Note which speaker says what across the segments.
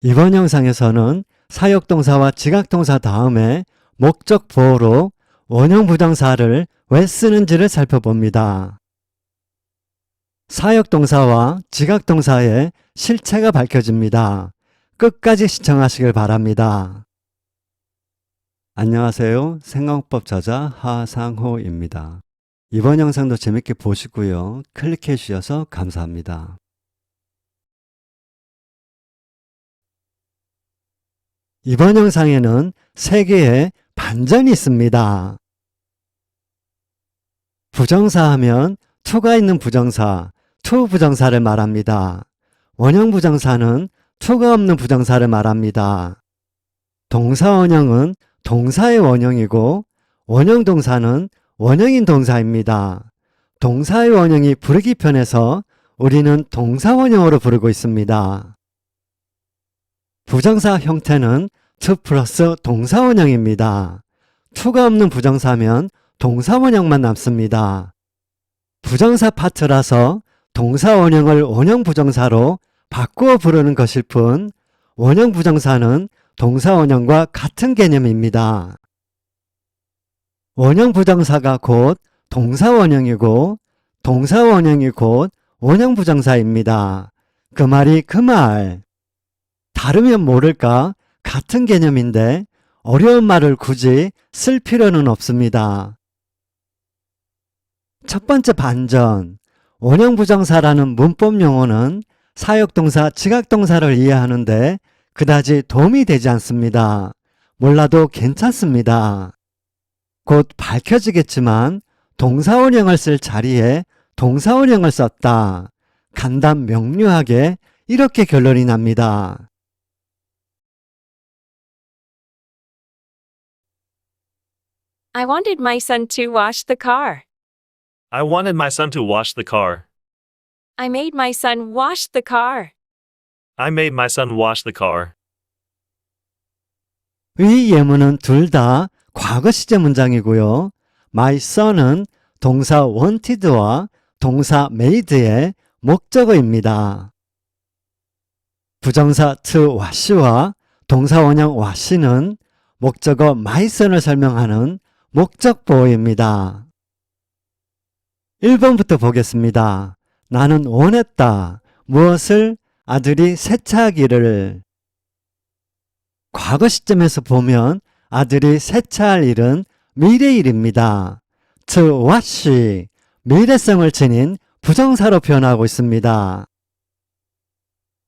Speaker 1: 이번 영상에서는 사역동사와 지각동사 다음에 목적 보호로 원형 부정사를 왜 쓰는지를 살펴봅니다. 사역동사와 지각동사의 실체가 밝혀집니다. 끝까지 시청하시길 바랍니다. 안녕하세요. 생각법 저자 하상호입니다. 이번 영상도 재밌게 보시고요. 클릭해 주셔서 감사합니다. 이번 영상에는 3개의 반전이 있습니다. 부정사 하면 to가 있는 부정사, to 부정사를 말합니다. 원형 부정사는 to가 없는 부정사를 말합니다. 동사 원형은 동사의 원형이고 원형 동사는 원형인 동사입니다. 동사의 원형이 부르기 편해서 우리는 동사 원형으로 부르고 있습니다. 부정사 형태는 to 플러스 동사 원형입니다. to가 없는 부정사면 동사 원형만 남습니다. 부정사 파트라서 동사 원형을 원형 부정사로 바꾸어 부르는 것일 뿐 원형 부정사는 동사 원형과 같은 개념입니다. 원형 부정사가 곧 동사 원형이고 동사 원형이 곧 원형 부정사입니다. 그 말이 그 말. 다르면 모를까 같은 개념인데 어려운 말을 굳이 쓸 필요는 없습니다. 첫 번째 반전, 원형 부정사라는 문법 용어는 사역동사, 지각동사를 이해하는데 그다지 도움이 되지 않습니다. 몰라도 괜찮습니다. 곧 밝혀지겠지만 동사원형을 쓸 자리에 동사원형을 썼다. 간단 명료하게 이렇게 결론이 납니다.
Speaker 2: I wanted my son to wash the car.
Speaker 3: I wanted my son to wash the car.
Speaker 2: I made my son wash the car.
Speaker 3: I made my son wash the car.
Speaker 1: 위 예문은 둘 다 과거 시제 문장이고요. My son은 동사 wanted와 동사 made의 목적어입니다. 부정사 to wash와 동사 원형 wash는 목적어 my son을 설명하는 목적 보호입니다. 1번부터 보겠습니다. 나는 원했다. 무엇을? 아들이 세차하기를. 과거 시점에서 보면 아들이 세차할 일은 미래 일입니다. to wash, 미래성을 지닌 부정사로 표현하고 있습니다.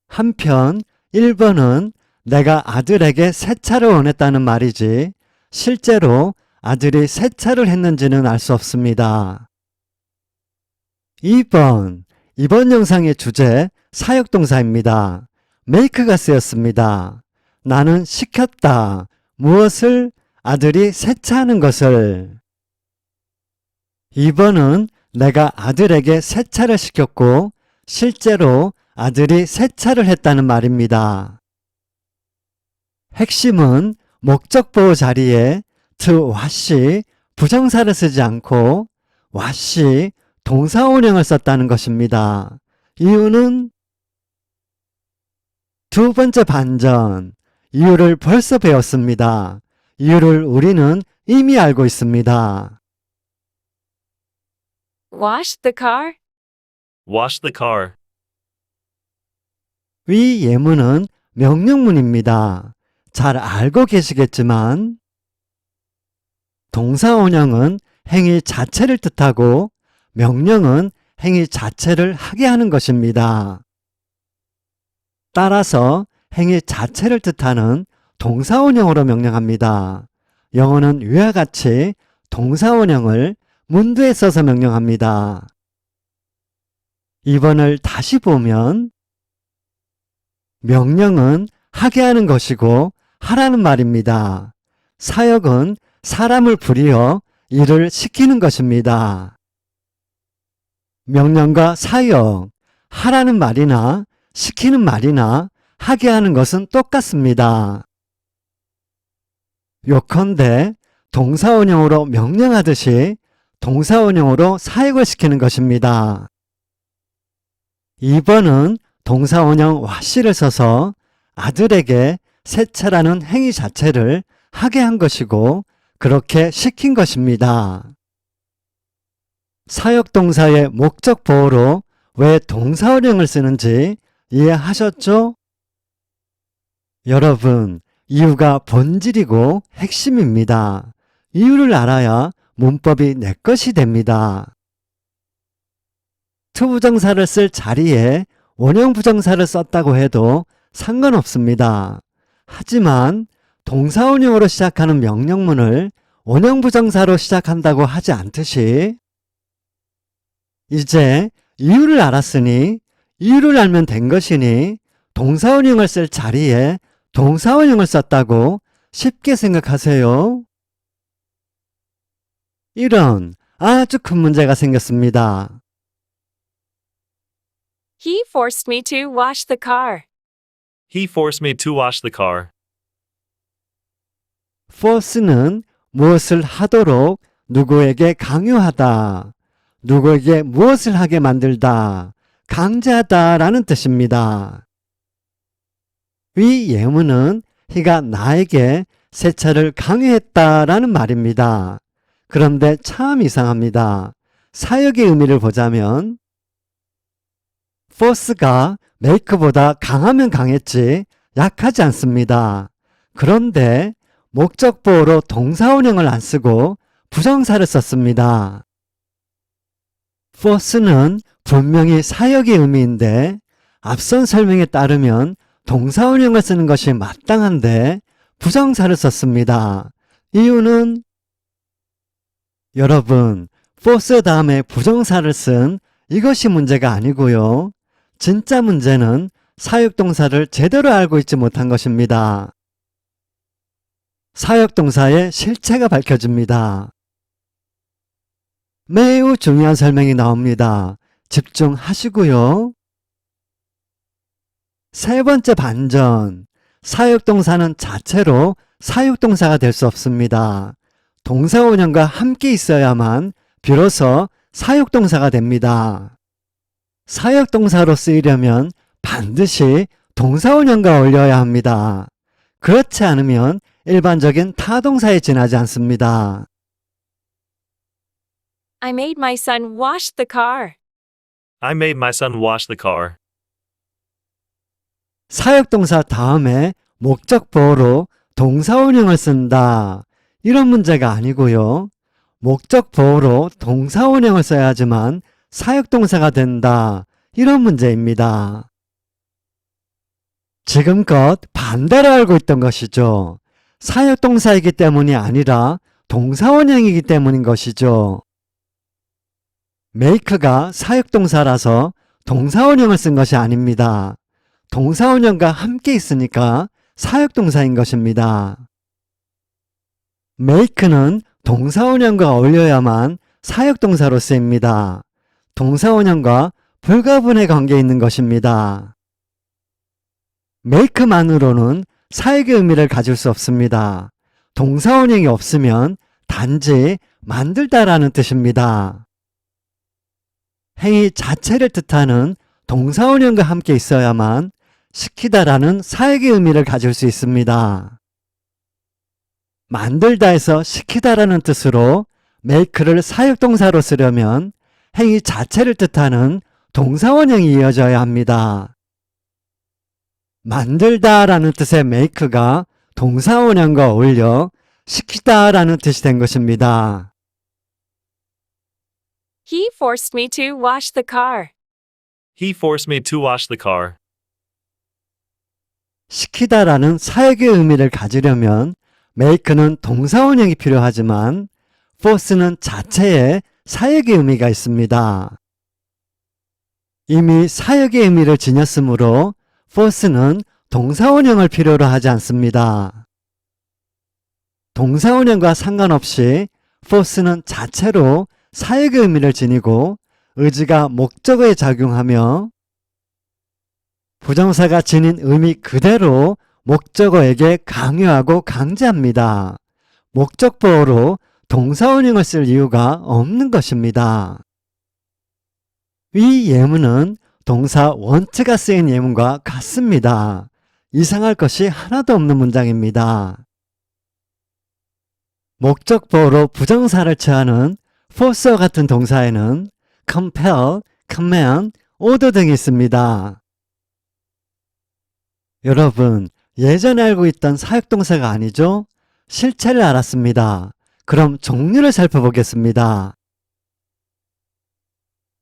Speaker 1: 한편 1번은 내가 아들에게 세차를 원했다는 말이지 실제로 아들이 세차를 했는지는 알 수 없습니다. 2번, 이번 영상의 주제 사역동사입니다. make가 쓰였습니다. 나는 시켰다. 무엇을? 아들이 세차하는 것을. 2번은 내가 아들에게 세차를 시켰고 실제로 아들이 세차를 했다는 말입니다. 핵심은 목적 보호 자리에 to wash 부정사를 쓰지 않고 wash 동사 원형을 썼다는 것입니다. 이유는 두 번째 반전, 이유를 벌써 배웠습니다. 이유를 우리는 이미 알고 있습니다.
Speaker 2: Wash the car?
Speaker 3: Wash the car.
Speaker 1: 위 예문은 명령문입니다. 잘 알고 계시겠지만 동사 원형은 행위 자체를 뜻하고 명령은 행위 자체를 하게 하는 것입니다. 따라서 행위 자체를 뜻하는 동사 원형으로 명령합니다. 영어는 위와 같이 동사 원형을 문두에 써서 명령합니다. 2번을 다시 보면 명령은 하게 하는 것이고 하라는 말입니다. 사역은 사람을 부리어 일을 시키는 것입니다. 명령과 사역, 하라는 말이나 시키는 말이나 하게 하는 것은 똑같습니다. 요컨대 동사원형으로 명령하듯이 동사원형으로 사역을 시키는 것입니다. 2번은 동사원형 wash를 써서 아들에게 세차라는 행위 자체를 하게 한 것이고 그렇게 시킨 것입니다. 사역동사의 목적 보호로 왜 동사원형을 쓰는지 이해하셨죠? 여러분, 이유가 본질이고 핵심입니다. 이유를 알아야 문법이 내 것이 됩니다. 투부정사를 쓸 자리에 원형부정사를 썼다고 해도 상관없습니다. 하지만 동사원형으로 시작하는 명령문을 원형부정사로 시작한다고 하지 않듯이 이제 이유를 알았으니 이유를 알면 된 것이니 동사원형을 쓸 자리에 동사원형을 썼다고 쉽게 생각하세요. 이런 아주 큰 문제가 생겼습니다.
Speaker 2: He forced me to wash the car.
Speaker 3: He forced me to wash the car.
Speaker 1: force는 무엇을 하도록 누구에게 강요하다, 누구에게 무엇을 하게 만들다, 강제하다 라는 뜻입니다. 위 예문은 he가 나에게 세차를 강요했다 라는 말입니다. 그런데 참 이상합니다. 사역의 의미를 보자면 force가 make보다 강하면 강했지 약하지 않습니다. 그런데 목적 보호로 동사원형을 안 쓰고 부정사를 썼습니다. force는 분명히 사역의 의미인데 앞선 설명에 따르면 동사원형을 쓰는 것이 마땅한데 부정사를 썼습니다. 이유는 여러분, force 다음에 부정사를 쓴 이것이 문제가 아니고요. 진짜 문제는 사역동사를 제대로 알고 있지 못한 것입니다. 사역동사의 실체가 밝혀집니다. 매우 중요한 설명이 나옵니다. 집중하시고요. 세 번째 반전. 사역동사는 자체로 사역동사가 될 수 없습니다. 동사원형과 함께 있어야만 비로소 사역동사가 됩니다. 사역동사로 쓰이려면 반드시 동사원형과 어울려야 합니다. 그렇지 않으면 일반적인 타동사에 지나지 않습니다.
Speaker 2: I made my son wash the car.
Speaker 3: I made my son wash the car.
Speaker 1: 사역동사 다음에 목적 보호로 동사원형을 쓴다. 이런 문제가 아니고요. 목적 보호로 동사원형을 써야지만 사역동사가 된다. 이런 문제입니다. 지금껏 반대로 알고 있던 것이죠. 사역동사이기 때문이 아니라 동사원형이기 때문인 것이죠. make가 사역동사라서 동사원형을 쓴 것이 아닙니다. 동사원형과 함께 있으니까 사역동사인 것입니다. make는 동사원형과 어울려야만 사역동사로 쓰입니다. 동사원형과 불가분의 관계에 있는 것입니다. make만으로는 사역의 의미를 가질 수 없습니다. 동사원형이 없으면 단지 만들다라는 뜻입니다. 행위 자체를 뜻하는 동사원형과 함께 있어야만 시키다라는 사역의 의미를 가질 수 있습니다. 만들다에서 시키다라는 뜻으로 make를 사역동사로 쓰려면 행위 자체를 뜻하는 동사원형이 이어져야 합니다. 만들다라는 뜻의 make가 동사원형과 어울려 시키다라는 뜻이 된 것입니다.
Speaker 2: He forced me to wash the car.
Speaker 3: He forced me to wash the car.
Speaker 1: 시키다라는 사역의 의미를 가지려면 make는 동사원형이 필요하지만 force는 자체에 사역의 의미가 있습니다. 이미 사역의 의미를 지녔으므로 force는 동사원형을 필요로 하지 않습니다. 동사원형과 상관없이 force는 자체로 사역의 의미를 지니고 의지가 목적어에 작용하며 부정사가 지닌 의미 그대로 목적어에게 강요하고 강제합니다. 목적 보호로 동사원형을 쓸 이유가 없는 것입니다. 이 예문은 동사 want가 쓰인 예문과 같습니다. 이상할 것이 하나도 없는 문장입니다. 목적보어로 부정사를 취하는 force와 같은 동사에는 compel, command, order 등이 있습니다. 여러분, 예전에 알고 있던 사역동사가 아니죠? 실체를 알았습니다. 그럼 종류를 살펴보겠습니다.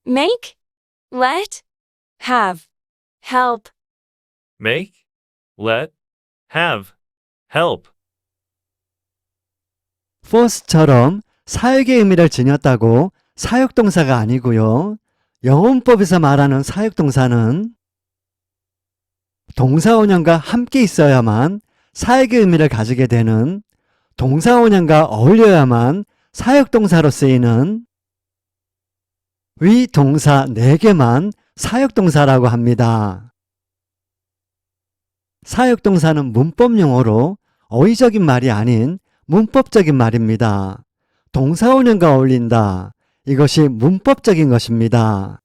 Speaker 2: Make, let, have, help,
Speaker 3: Make, let, have, help.
Speaker 1: force처럼 사역의 의미를 지녔다고 사역동사가 아니고요. 영어문법에서 말하는 사역동사는 동사원형과 함께 있어야만 사역의 의미를 가지게 되는, 동사원형과 어울려야만 사역동사로 쓰이는 위 동사 4개만 사역동사라고 합니다. 사역동사는 문법 용어로 어휘적인 말이 아닌 문법적인 말입니다. 동사원형과 어울린다. 이것이 문법적인 것입니다.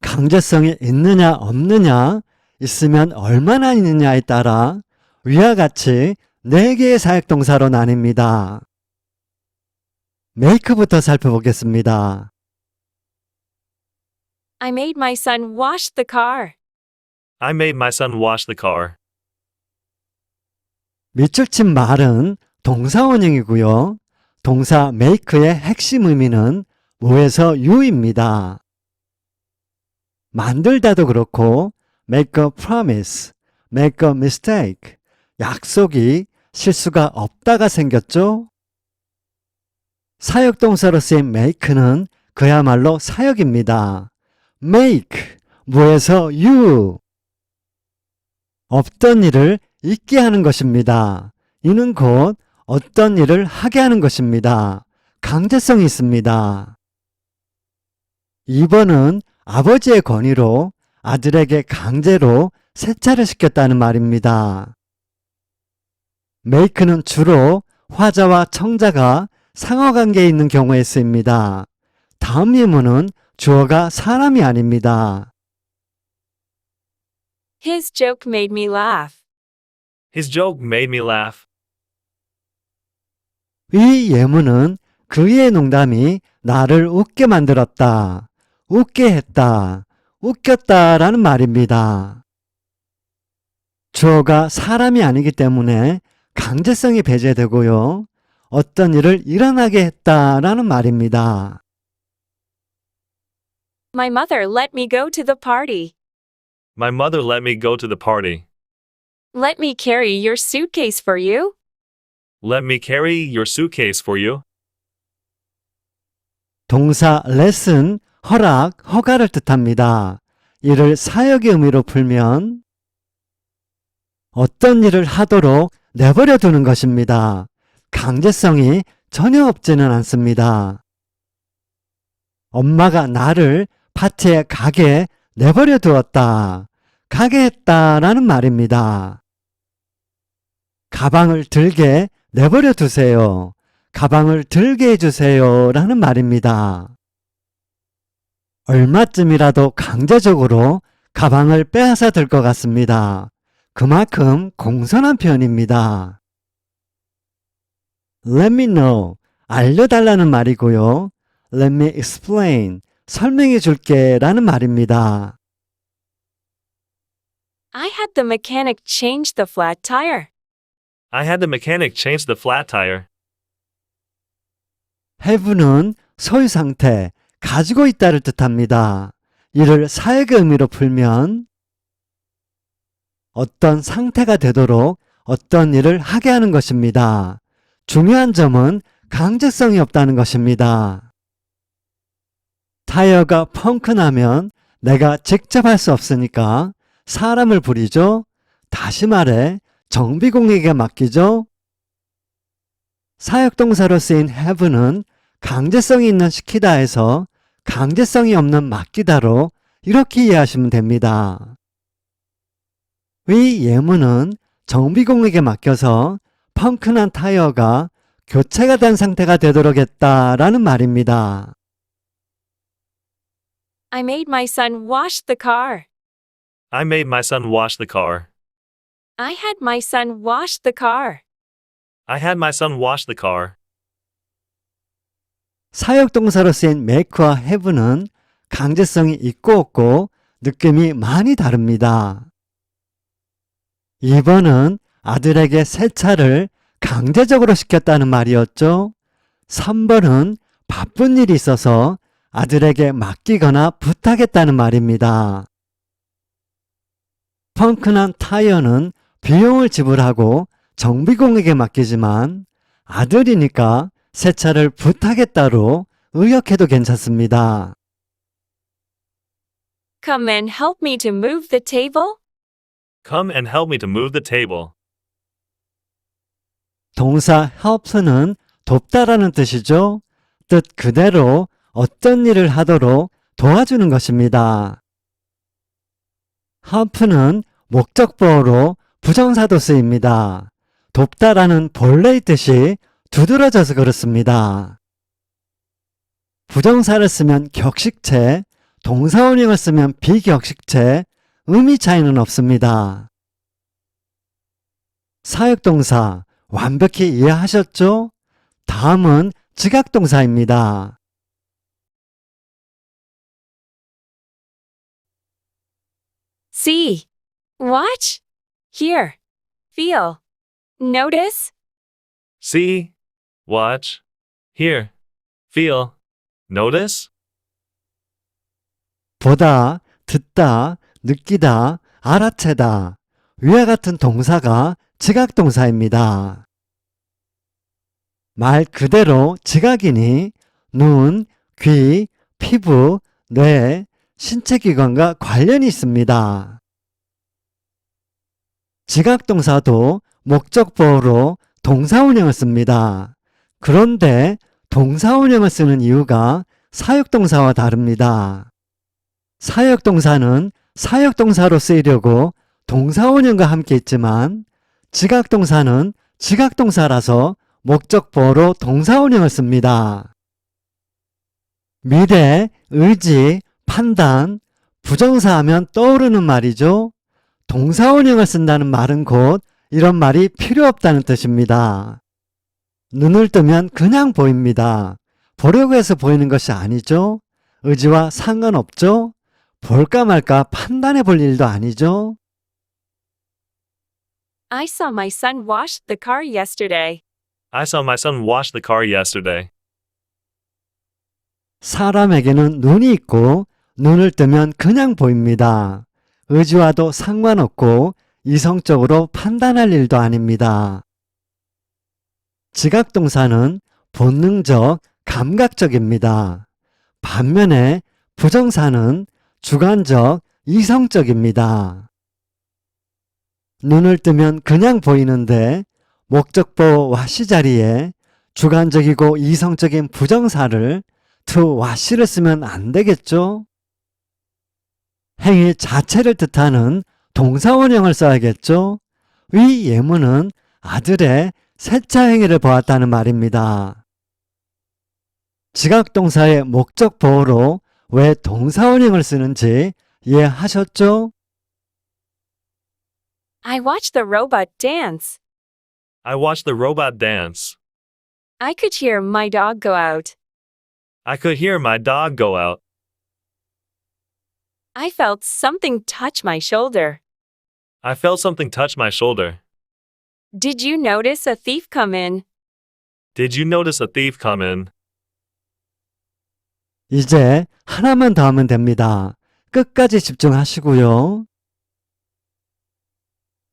Speaker 1: 강제성이 있느냐 없느냐, 있으면 얼마나 있느냐에 따라 위와 같이 4개의 사역동사로 나뉩니다. make부터 살펴보겠습니다.
Speaker 2: I made my son wash the car.
Speaker 3: I made my son wash the car.
Speaker 1: 밑줄 친 말은 동사원형이고요. 동사 make의 핵심 의미는 뭐에서 you입니다. 만들다도 그렇고 make a promise, make a mistake, 약속이 실수가 없다가 생겼죠? 사역동사로 쓰인 make는 그야말로 사역입니다. make, 뭐에서 you. 없던 일을 있게 하는 것입니다. 이는 곧 어떤 일을 하게 하는 것입니다. 강제성이 있습니다. 2번은 아버지의 권위로 아들에게 강제로 세차를 시켰다는 말입니다. make는 주로 화자와 청자가 상호관계에 있는 경우에 쓰입니다. 다음 예문은 주어가 사람이 아닙니다.
Speaker 2: His joke made me laugh.
Speaker 3: His joke made me laugh.
Speaker 1: 이 예문은 그의 농담이 나를 웃게 만들었다, 웃게 했다, 웃겼다라는 말입니다. 주어가 사람이 아니기 때문에 강제성이 배제되고요. 어떤 일을 일어나게 했다라는 말입니다.
Speaker 2: My mother let me go to the party.
Speaker 3: My mother let me go to the party.
Speaker 2: Let me carry your suitcase for you.
Speaker 3: Let me carry your suitcase for you.
Speaker 1: 동사 let은 허락, 허가를 뜻합니다. 이를 사역의 의미로 풀면 어떤 일을 하도록 내버려 두는 것입니다. 강제성이 전혀 없지는 않습니다. 엄마가 나를 파티에 가게 내버려 두었다, 가게 했다라는 말입니다. 가방을 들게 내버려 두세요, 가방을 들게 해주세요 라는 말입니다. 얼마쯤이라도 강제적으로 가방을 빼앗아 들 것 같습니다. 그만큼 공손한 표현입니다. Let me know, 알려달라는 말이고요. Let me explain, 설명해 줄게 라는 말입니다.
Speaker 2: I had the mechanic change the flat tire.
Speaker 3: I had the mechanic change the flat tire.
Speaker 1: have는 소유 상태, 가지고 있다를 뜻합니다. 이를 사역의 의미로 풀면 어떤 상태가 되도록 어떤 일을 하게 하는 것입니다. 중요한 점은 강제성이 없다는 것입니다. 타이어가 펑크 나면 내가 직접 할 수 없으니까 사람을 부리죠. 다시 말해 정비공에게 맡기죠. 사역동사로 쓰인 have는 강제성이 있는 시키다에서 강제성이 없는 맡기다로 이렇게 이해하시면 됩니다. 위 예문은 정비공에게 맡겨서 펑크난 타이어가 교체가 된 상태가 되도록 했다라는 말입니다.
Speaker 2: I made my son wash the car.
Speaker 3: I made my son wash the car.
Speaker 2: I had my son wash the car.
Speaker 3: I had my son wash the car.
Speaker 1: 사역동사로 쓰인 make와 have는 강제성이 있고 없고 느낌이 많이 다릅니다. 2번은 아들에게 세차를 강제적으로 시켰다는 말이었죠. 3번은 바쁜 일이 있어서 아들에게 맡기거나 부탁했다는 말입니다. 펑크난 타이어는 비용을 지불하고 정비공에게 맡기지만 아들이니까 세차를 부탁했다로 의역해도 괜찮습니다.
Speaker 2: Come and help me to move the table.
Speaker 3: Come and help me to move the table.
Speaker 1: 동사 help는 돕다라는 뜻이죠. 뜻 그대로 어떤 일을 하도록 도와주는 것입니다. help는 목적보어로 부정사도 쓰입니다. 돕다라는 본래의 뜻이 두드러져서 그렇습니다. 부정사를 쓰면 격식체, 동사원형을 쓰면 비격식체, 의미 차이는 없습니다. 사역동사 완벽히 이해하셨죠? 다음은 지각동사입니다.
Speaker 2: See, watch, hear, feel, notice,
Speaker 3: See, watch, hear, feel, notice.
Speaker 1: 보다, 듣다, 느끼다, 알아채다. 위와 같은 동사가 지각동사입니다. 말 그대로 지각이니 눈, 귀, 피부, 뇌, 신체기관과 관련이 있습니다. 지각동사도 목적보어로 동사원형을 씁니다. 그런데 동사원형을 쓰는 이유가 사역동사와 다릅니다. 사역동사는 사역동사로 쓰이려고 동사원형과 함께 있지만 지각동사는 지각동사라서 목적보어로 동사원형을 씁니다. 미래, 의지, 판단, 부정사하면 떠오르는 말이죠. 동사원형을 쓴다는 말은 곧 이런 말이 필요 없다는 뜻입니다. 눈을 뜨면 그냥 보입니다. 보려고 해서 보이는 것이 아니죠. 의지와 상관없죠. 볼까 말까 판단해 볼 일도 아니죠.
Speaker 2: I saw my son wash the car yesterday.
Speaker 3: I saw my son wash the car yesterday.
Speaker 1: 사람에게는 눈이 있고 눈을 뜨면 그냥 보입니다. 의지와도 상관없고 이성적으로 판단할 일도 아닙니다. 지각동사는 본능적, 감각적입니다. 반면에 부정사는 주관적, 이성적입니다. 눈을 뜨면 그냥 보이는데 목적보 와시 자리에 주관적이고 이성적인 부정사를 to 와시를 쓰면 안 되겠죠? 행위 자체를 뜻하는 동사원형을 써야겠죠? 위 예문은 아들의 세차 행위를 보았다는 말입니다. 지각동사의 목적보어로 왜 동사원형을 쓰는지 이해하셨죠?
Speaker 2: I watched the robot dance.
Speaker 3: I watched the robot dance.
Speaker 2: I could hear my dog go out.
Speaker 3: I could hear my dog go out.
Speaker 2: I felt something touch my shoulder.
Speaker 3: I felt something touch my shoulder.
Speaker 2: Did you notice a thief come in?
Speaker 3: Did you notice a thief come in?
Speaker 1: 이제 하나만 더 하면 됩니다. 끝까지 집중하시고요.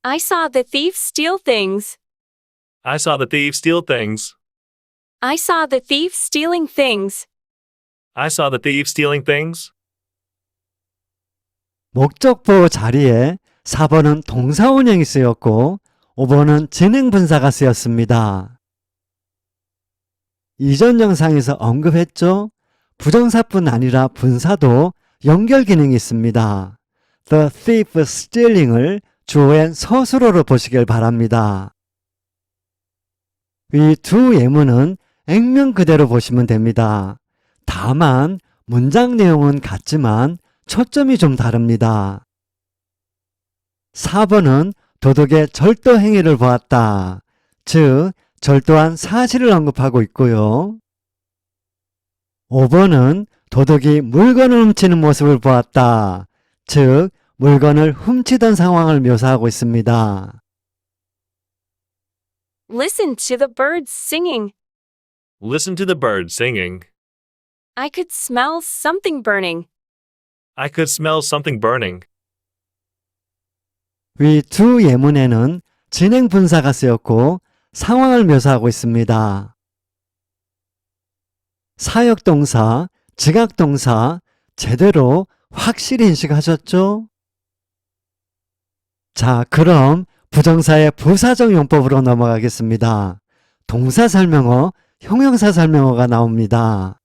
Speaker 2: I saw the thief steal things.
Speaker 3: I saw the thief steal things.
Speaker 2: I saw the thief stealing things.
Speaker 3: I saw the thief stealing things.
Speaker 1: 목적보호 자리에 4번은 동사원형이 쓰였고 5번은 진행분사가 쓰였습니다. 이전 영상에서 언급했죠? 부정사뿐 아니라 분사도 연결 기능이 있습니다. The thief stealing을 주어엔 서술어로 보시길 바랍니다. 이 두 예문은 액면 그대로 보시면 됩니다. 다만 문장 내용은 같지만 초점이 좀 다릅니다. 4번은 도덕의 절도 행위를 보았다. 즉, 절도한 사실을 언급하고 있고요. 5번은 도덕이 물건을 훔치는 모습을 보았다. 즉, 물건을 훔치던 상황을 묘사하고 있습니다.
Speaker 2: Listen to the birds singing.
Speaker 3: Listen to the birds singing.
Speaker 2: I could smell something burning.
Speaker 3: I could smell something burning.
Speaker 1: 위 두 예문에는 진행 분사가 쓰였고 상황을 묘사하고 있습니다. 사역동사, 지각동사 제대로 확실히 인식하셨죠? 자, 그럼 부정사의 부사적 용법으로 넘어가겠습니다. 동사 설명어, 형용사 설명어가 나옵니다.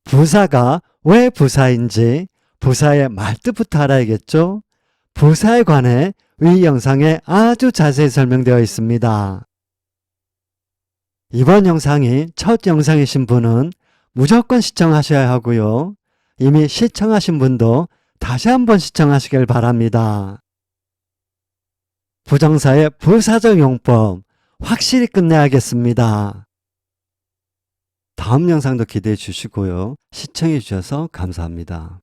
Speaker 1: 부사가 왜 부사인지 부사의 말뜻부터 알아야겠죠? 부사에 관해 위 영상에 아주 자세히 설명되어 있습니다. 이번 영상이 첫 영상이신 분은 무조건 시청하셔야 하고요. 이미 시청하신 분도 다시 한번 시청하시길 바랍니다. 부정사의 부사적 용법 확실히 끝내야겠습니다. 다음 영상도 기대해 주시고요. 시청해 주셔서 감사합니다.